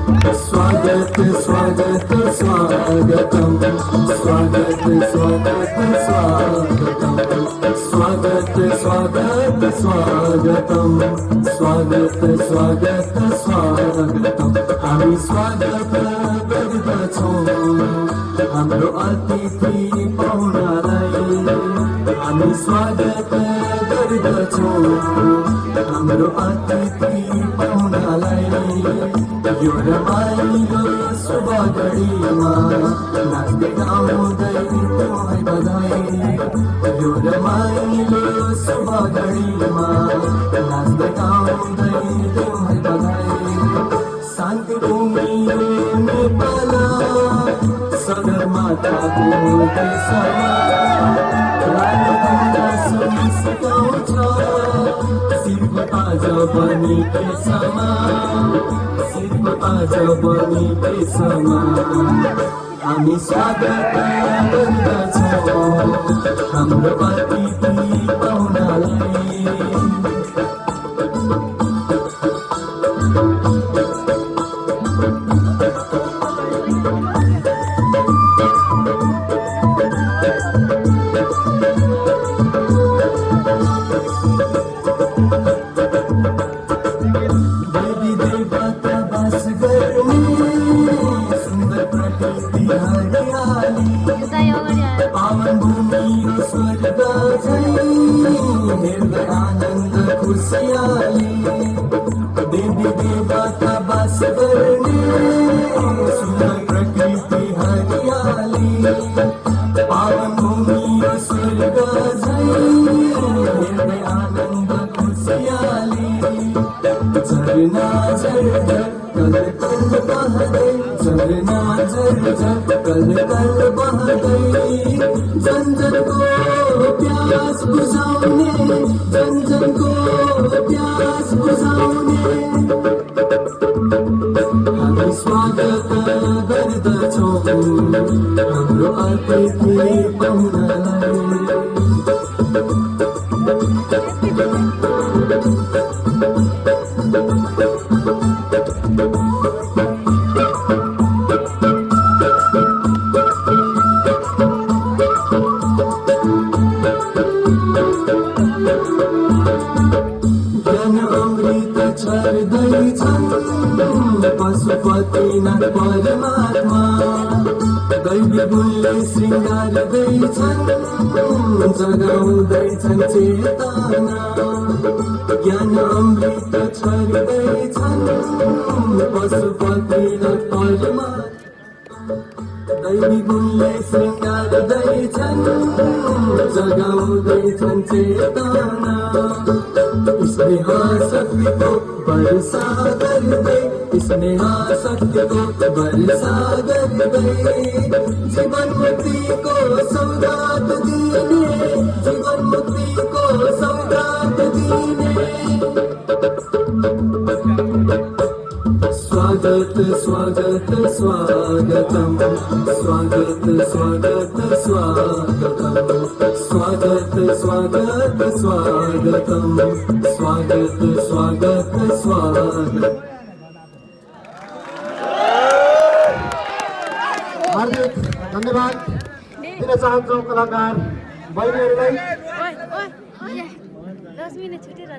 स्वागत स्वागत स्वागतम स्वागत स्वागत स्वागतम स्वागत स्वागत स्वागतम स्वागत स्वागत स्वागतम हामी स्वागत गर्दछौँ हाम्रो अतिथि पाहुनालाई हामी स्वागत गर्दछौँ हाम्रो अतिथि पाहुनालाई यो रमाइलो शुभ घडीमा नाच्दै गाउँदै तुम्हाई बधाई यो रमाइलो शुभ घडीमा नाच्दै गाउँदै तुम्हाई बधाई शान्ति भूमि नेपाल सगरमाथाको देशमा सिकाउँछ शिव आज बनी केसमा शिव आज बनी केसमा हामी स्वागत गर्दछौँ हाम्रो अतिथि पाहुनालाई पावन भूमि स्वर्ग हृदय आनन्द खुशियाली देवी देवता बास गर्ने सुन्दर प्रकृति हरियाली पावन भूमि स्वर्ग हृदय आनन्द खुशियाली झरना झरझर कल कल बहदै झरना झरझर कल कल बहदै जन जनको प्यास बुझाउने जन जनको प्यास बुझाउने हामी स्वागत गर्दछौँ हाम्रो अतिथि पाहुनालाई पशुपतिनाथ परमात्मा दैवी गुणले श्रृङ्गार्दैछन् जगाउँदैछन् चेतना ज्ञान अमृत छर्दैछन् पशुपतिनाथ परमात्मा दैवी गुणले श्रृङ्गार्दैछन् जगाउँदैछन् चेतना स्नेह शक्तिको वर्षा गर्दै स्नेह शक्तिको वर्षा गर्दै जीवन मुक्तिको सौगात दिने जीवन मुक्तिको सौगात दिने स्वागत स्वागत स्वागतम स्वागत स्वागत स्वागतम स्वागत स्वागत स्वागतम स्वागत स्वागत स्वागत हार्दिक धन्यवाद दिन चाहन्छौँ कलाकार बहिनीहरूलाई 10 मिनेट छुटेर